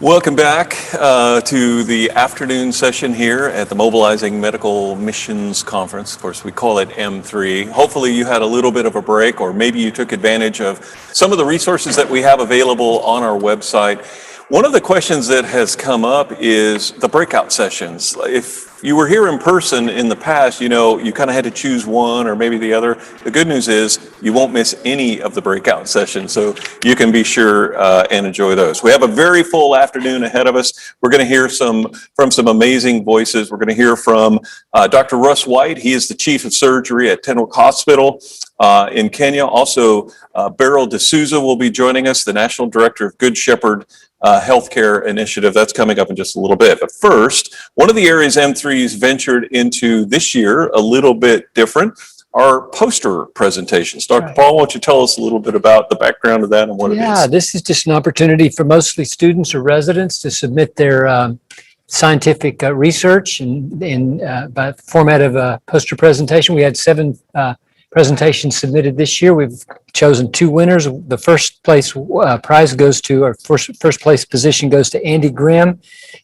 Welcome back to the afternoon session here at the Mobilizing Medical Missions Conference. Of course, we call it M3. Hopefully you had a little bit of a break, or maybe you took advantage of some of the resources that we have available on our website. One of the questions that has come up is the breakout sessions. If you were here in person in the past, you kind of had to choose one or maybe the other. The good news is you won't miss any of the breakout sessions, so you can be sure and enjoy those. We have a very full afternoon ahead of us. We're going to hear from some amazing voices. We're going to hear from Dr. Russ White. He is the Chief of Surgery at Tenwek Hospital in Kenya. Also, Beryl D'Souza will be joining us, the National Director of Good Shepherd Healthcare Initiative. That's coming up in just a little bit. But first, one of the areas M3's ventured into this year, a little bit different, are poster presentations. Dr. Paul, why don't you tell us a little bit about the background of that and what it is? Yeah, this is just an opportunity for mostly students or residents to submit their scientific research by format of a poster presentation. We had 7 presentations submitted this year. We've chosen 2 winners. The first place prize goes to, or first place position goes to Andy Grimm,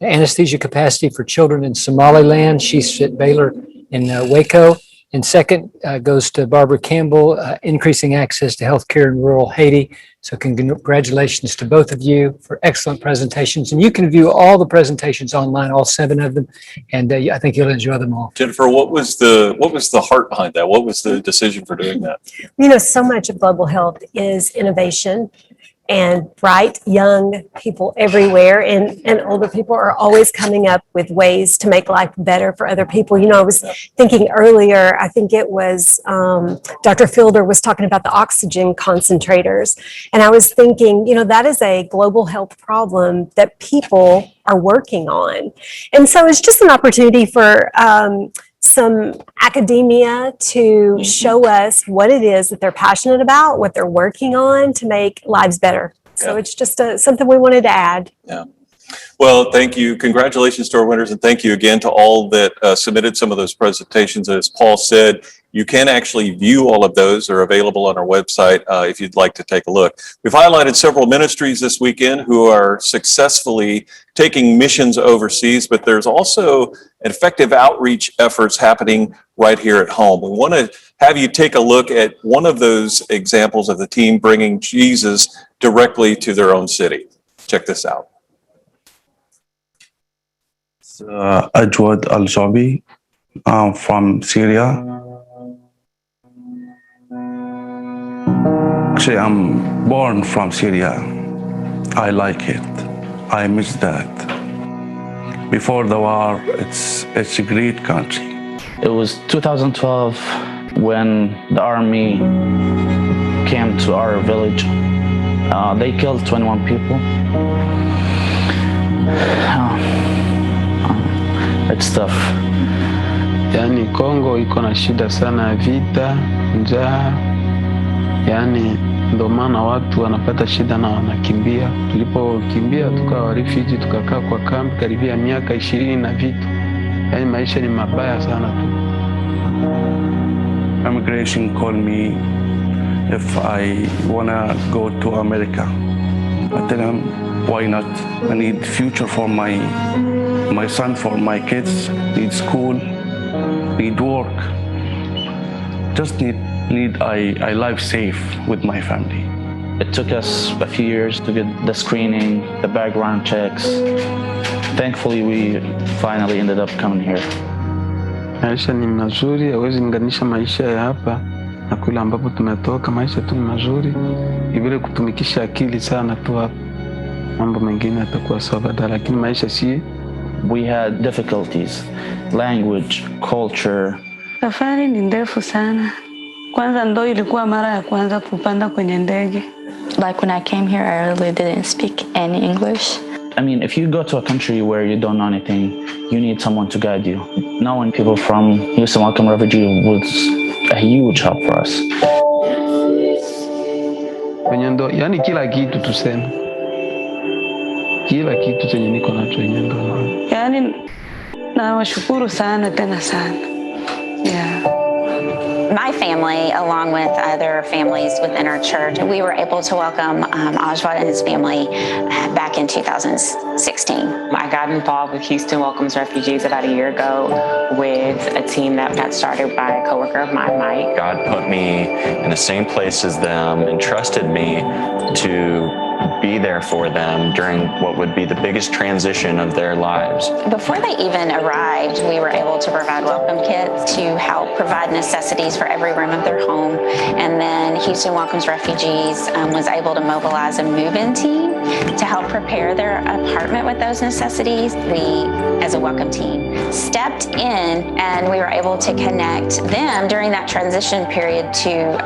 anesthesia capacity for children in Somaliland. She's at Baylor in Waco. And second goes to Barbara Campbell, increasing access to healthcare in rural Haiti. So congratulations to both of you for excellent presentations. And you can view all the presentations online, all 7 of them, and I think you'll enjoy them all. Jennifer, what was the heart behind that? What was the decision for doing that? So much of global health is innovation, and bright young people everywhere and older people are always coming up with ways to make life better for other people. I was thinking earlier, I think it was Dr. Fielder was talking about the oxygen concentrators. And I was thinking, that is a global health problem that people are working on. And so it's just an opportunity for some academia to show us what it is that they're passionate about, what they're working on to make lives better. So it's just something we wanted to add. Yeah. Well, thank you. Congratulations to our winners, and thank you again to all that submitted some of those presentations. As Paul said, you can actually view all of those. They're available on our website if you'd like to take a look. We've highlighted several ministries this weekend who are successfully taking missions overseas, but there's also effective outreach efforts happening right here at home. We want to have you take a look at one of those examples of the team bringing Jesus directly to their own city. Check this out. Ajwad Al-Jabi. I'm from Syria. Actually, I'm born from Syria. I like it. I miss that. Before the war, it's a great country. It was 2012 when the army came to our village. They killed 21 people. It's tough. Yani Kongo iko na shida sana ya vita, njaa. Yani ndio maana watu wanapata shida na wanakimbia. Tulipokimbia tukawa refugee, tukakaa kwa kambi karibia miaka 20 na vitu. Yani maisha ni mabaya sana tu. Immigration called me if I wanna go to America. I tell them, why not? I need future for my son, for my kids, need school, need work. Just need a life safe with my family. It took us a few years to get the screening, the background checks. Thankfully, we finally ended up coming here. Maisha ni mazuri, hawezi linganisha maisha ya hapa na kule ambapo tumetoka. Maisha tu ni mazuri, vile kutumikisha akili sana tu hapa. Mambo mengine yatakuwa sawa baadaye, lakini maisha si. We had difficulties, language, culture. Safari ni ndefu sana. Kwanza ndo ilikuwa mara ya kwanza kupanda kwenye ndege. Like when I came here, I really didn't speak any English. I mean, if you go to a country where you don't know anything, you need someone to guide you. Knowing people from Houston Welcome Refugee was a huge help for us. Kwenye ndo, yani kila kitu tuseme. Kila kitu chenye niko nacho kwenye ndo. Yani nawashukuru sana tena sana. Yeah. my family, along with other families within our church, we were able to welcome Oswald and his family back in 2016. I got involved with Houston Welcomes Refugees about a year ago with a team that got started by a coworker of mine, Mike. God put me in the same place as them and trusted me to be there for them during what would be the biggest transition of their lives. Before they even arrived, we were able to provide welcome kits to help provide necessities for every room of their home. And then Houston Welcomes Refugees was able to mobilize a move-in team to help prepare their apartment with those necessities. We, as a welcome team, stepped in and we were able to connect them during that transition period to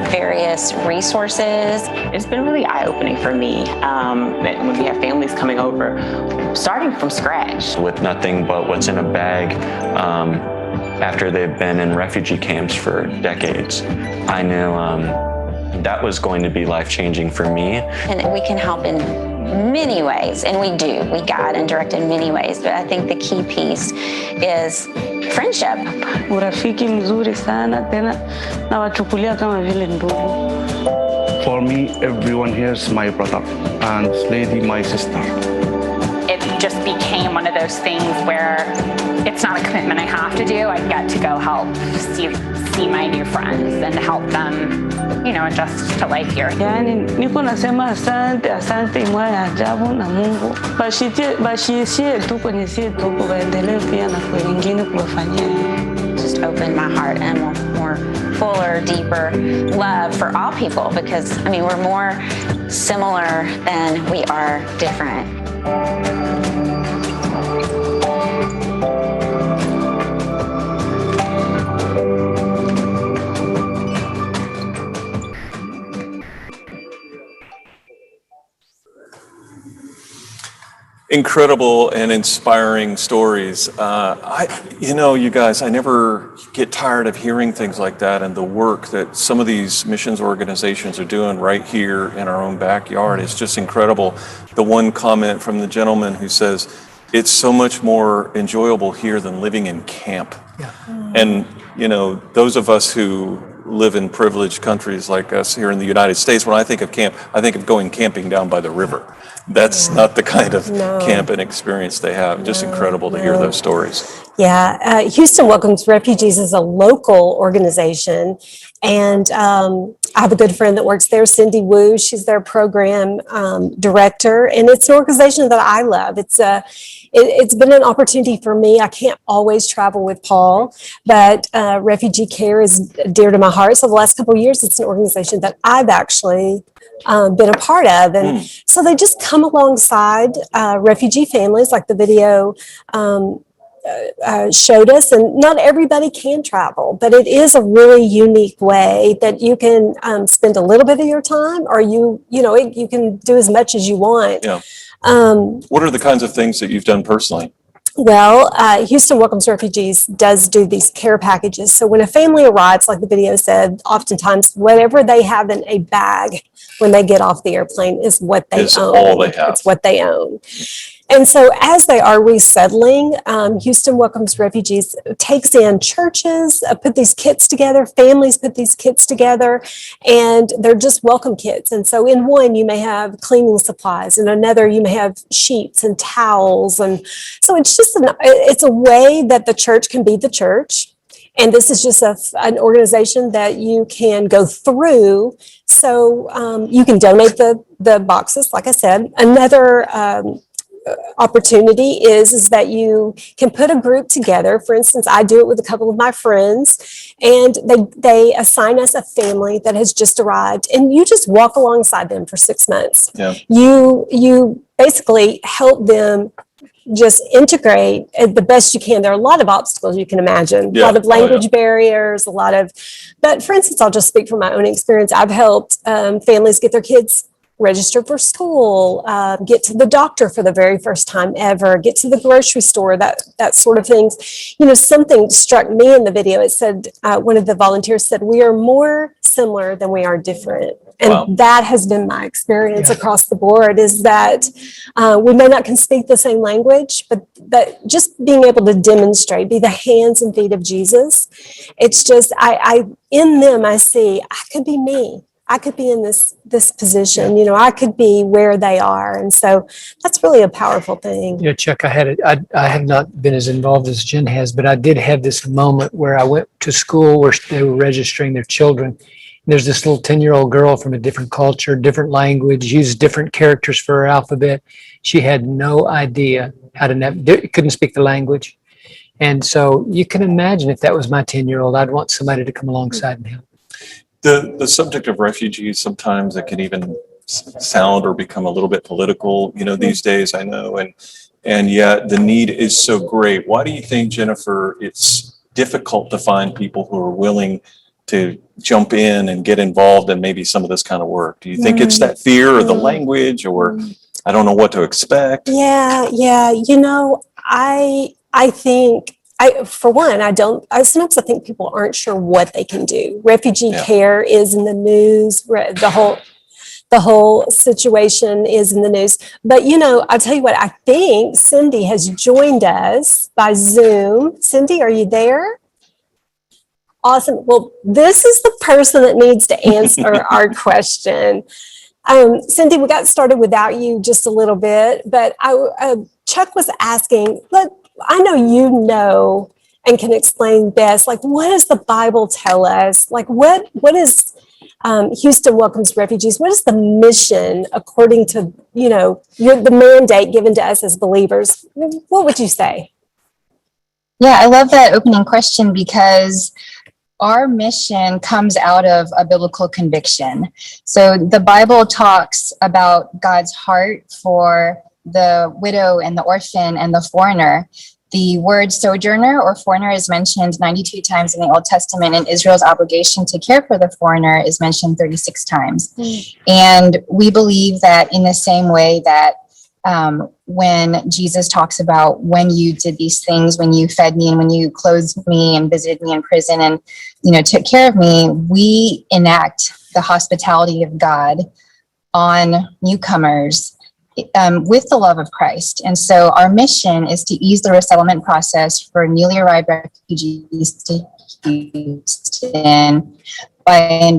various resources. It's been really eye-opening for me that when we have families coming over, starting from scratch. With nothing but what's in a bag, after they've been in refugee camps for decades, I knew that was going to be life-changing for me. And we can help in many ways, and we do. We guide and direct in many ways, but I think the key piece is friendship. Urafiki mzuri sana, tena nawachukulia kama vile ndugu. For me, everyone here is my brother, and this lady, my sister. It just became one of those things where it's not a commitment I have to do. I get to go help see my new friends and help them, adjust to life here. Yani niko nasema asante imwa ya ajabu na Mungu. Bashishie tu kwenye sie tuko waendelee pia na kwa wengine kuwafanyia. Just open my heart and more fuller, deeper love for all people because, we're more similar than we are different. Incredible and inspiring stories. You guys, I never get tired of hearing things like that and the work that some of these missions organizations are doing right here in our own backyard. It's just incredible. The one comment from the gentleman who says, it's so much more enjoyable here than living in camp. Yeah. And, those of us who live in privileged countries like us here in the United States, when I think of camp, I think of going camping down by the river. That's not the kind of camp and experience they have. Just incredible to hear those stories. Yeah, Houston Welcomes Refugees is a local organization, and I have a good friend that works there, Cindy Wu. She's their program director, and it's an organization that I love. It's been an opportunity for me. I can't always travel with Paul, but refugee care is dear to my heart. So the last couple of years, it's an organization that I've actually been a part of. And so they just come alongside refugee families, like the video showed us. And not everybody can travel, but it is a really unique way that you can spend a little bit of your time, or you can do as much as you want. Yeah. What are the kinds of things that you've done personally? Well, Houston Welcomes Refugees does do these care packages. So when a family arrives, like the video said, oftentimes whatever they have in a bag when they get off the airplane is what they own. All they have. It's what they own. And so as they are resettling, Houston Welcomes Refugees takes in churches, put these kits together, families put these kits together, and they're just welcome kits. And so in one, you may have cleaning supplies, in another, you may have sheets and towels. And so it's just it's a way that the church can be the church. And this is just an organization that you can go through. So you can donate the boxes, like I said. Another opportunity is that you can put a group together. For instance, I do it with a couple of my friends, and they assign us a family that has just arrived, and you just walk alongside them for 6 months. Yeah. You basically help them just integrate the best you can. There are a lot of obstacles you can imagine, a lot of language barriers, but for instance, I'll just speak from my own experience. I've helped families get their kids register for school, get to the doctor for the very first time ever, get to the grocery store, that sort of things. You know, something struck me in the video. It said, one of the volunteers said, we are more similar than we are different. And Wow. that has been my experience across the board, is that we may not can speak the same language, but that just being able to demonstrate, be the hands and feet of Jesus. It's just, I in them, I see, I could be me. I could be in this position, you know, I could be where they are. And so that's really a powerful thing. You know, Chuck, I have not been as involved as Jen has, but I did have this moment where I went to school where they were registering their children. There's this little 10-year-old girl from a different culture, different language, used different characters for her alphabet. She had no idea how to couldn't speak the language. And so you can imagine if that was my 10-year-old, I'd want somebody to come alongside and help. The subject of refugees, sometimes it can even sound or become a little bit political, you know, these days, I know, and yet the need is so great. Why do you think, Jennifer, it's difficult to find people who are willing to jump in and get involved in maybe some of this kind of work? Do you think it's that fear or the language, or I don't know what to expect? Yeah. You know, I think, for one, sometimes I think people aren't sure what they can do. Refugee care is in the news. The whole situation is in the news. But, you know, I'll tell you what, I think Cindy has joined us by Zoom. Cindy, are you there? Awesome. Well, this is the person that needs to answer our question. Cindy, we got started without you just a little bit, but Chuck was asking, look, I know you know and can explain best, like, what does the Bible tell us? Like, what is Houston Welcomes Refugees? What is the mission according to, you know, the mandate given to us as believers? What would you say? Yeah, I love that opening question, because our mission comes out of a biblical conviction. So the Bible talks about God's heart for the widow and the orphan and the foreigner. The word sojourner or foreigner is mentioned 92 times in the Old Testament, and Israel's obligation to care for the foreigner is mentioned 36 times. And we believe that in the same way that when Jesus talks about, when you did these things, when you fed me and when you clothed me and visited me in prison and, you know, took care of me, we enact the hospitality of God on newcomers with the love of Christ. And so our mission is to ease the resettlement process for newly arrived refugees to Houston by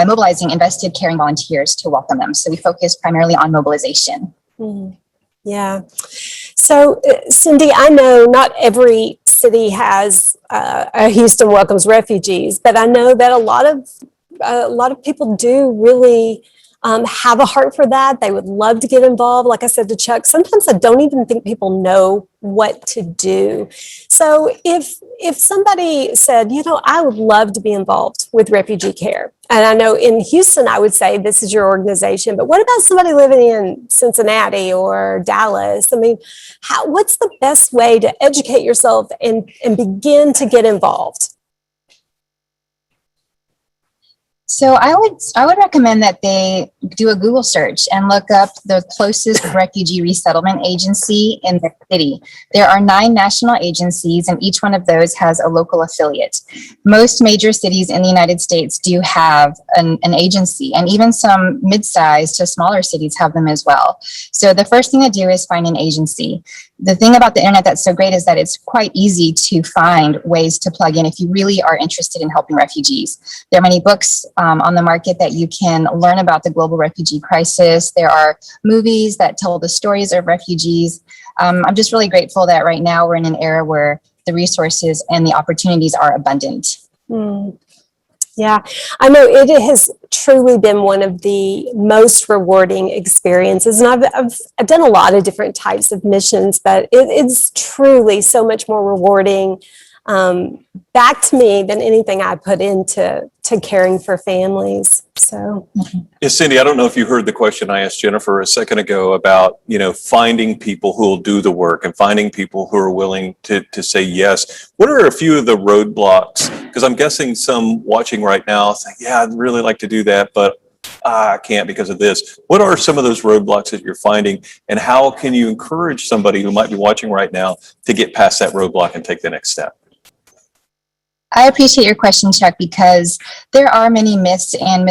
mobilizing invested caring volunteers to welcome them. So we focus primarily on mobilization. Yeah. So Cindy, I know not every city has a Houston Welcomes Refugees, but I know that a lot of people do really have a heart for that. They would love to get involved. Like I said to Chuck, sometimes I don't even think people know what to do. So if somebody said, you know, I would love to be involved with refugee care, and I know in Houston, I would say this is your organization, but what about somebody living in Cincinnati or Dallas? I mean, what's the best way to educate yourself and begin to get involved? So I would recommend that they do a Google search and look up the closest refugee resettlement agency in their city. There are 9 national agencies, and each one of those has a local affiliate. Most major cities in the United States do have an agency, and even some mid-sized to smaller cities have them as well. So the first thing to do is find an agency. The thing about the internet that's so great is that it's quite easy to find ways to plug in if you really are interested in helping refugees. There are many books on the market that you can learn about the global refugee crisis. There are movies that tell the stories of refugees. I'm just really grateful that right now we're in an era where the resources and the opportunities are abundant. Yeah, I know it has truly been one of the most rewarding experiences. And I've done a lot of different types of missions, but it's truly so much more rewarding back to me than anything I put into caring for families. So, Yeah, Cindy, I don't know if you heard the question I asked Jennifer a second ago about, you know, finding people who will do the work and finding people who are willing to say yes. What are a few of the roadblocks? Because I'm guessing some watching right now think, yeah, I'd really like to do that, but I can't because of this. What are some of those roadblocks that you're finding, and how can you encourage somebody who might be watching right now to get past that roadblock and take the next step? I appreciate your question, Chuck, because there are many myths and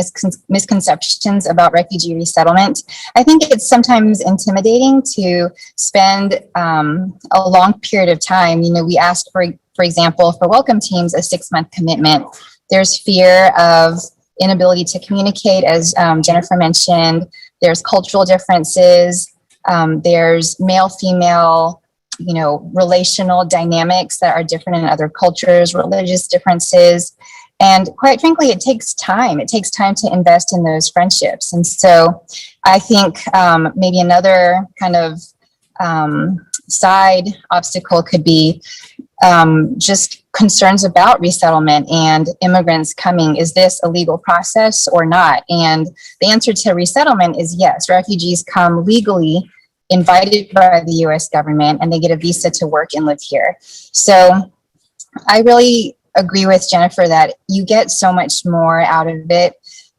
misconceptions about refugee resettlement. I think it's sometimes intimidating to spend a long period of time. You know, we ask for example, for welcome teams, a 6-month commitment. There's fear of inability to communicate, as Jennifer mentioned. There's cultural differences. There's male-female, you know, relational dynamics that are different in other cultures, religious differences. And quite frankly, it takes time. It takes time to invest in those friendships. And so I think maybe another kind of side obstacle could be just concerns about resettlement and immigrants coming. Is this a legal process or not? And the answer to resettlement is yes. Refugees come legally, invited by the US government, and they get a visa to work and live here. So I really agree with Jennifer that you get so much more out of it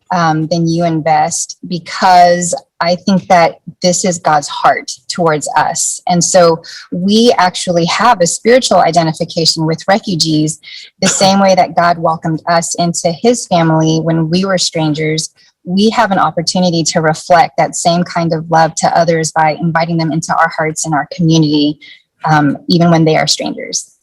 than you invest, because I think that this is God's heart towards us. And so we actually have a spiritual identification with refugees, the same way that God welcomed us into his family when we were strangers. We have an opportunity to reflect that same kind of love to others by inviting them into our hearts and our community, even when they are strangers.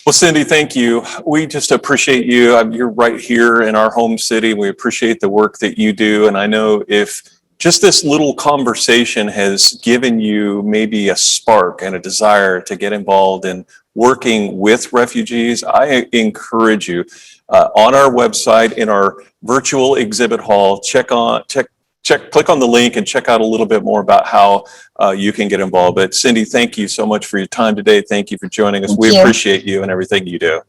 Well, Cindy, thank you. We just appreciate you. You're right here in our home city. We appreciate the work that you do. And I know if just this little conversation has given you maybe a spark and a desire to get involved in working with refugees, I encourage you on our website, in our virtual exhibit hall, click on the link and check out a little bit more about how you can get involved. But Cindy, thank you so much for your time today. Thank you for joining us. We appreciate you and everything you do.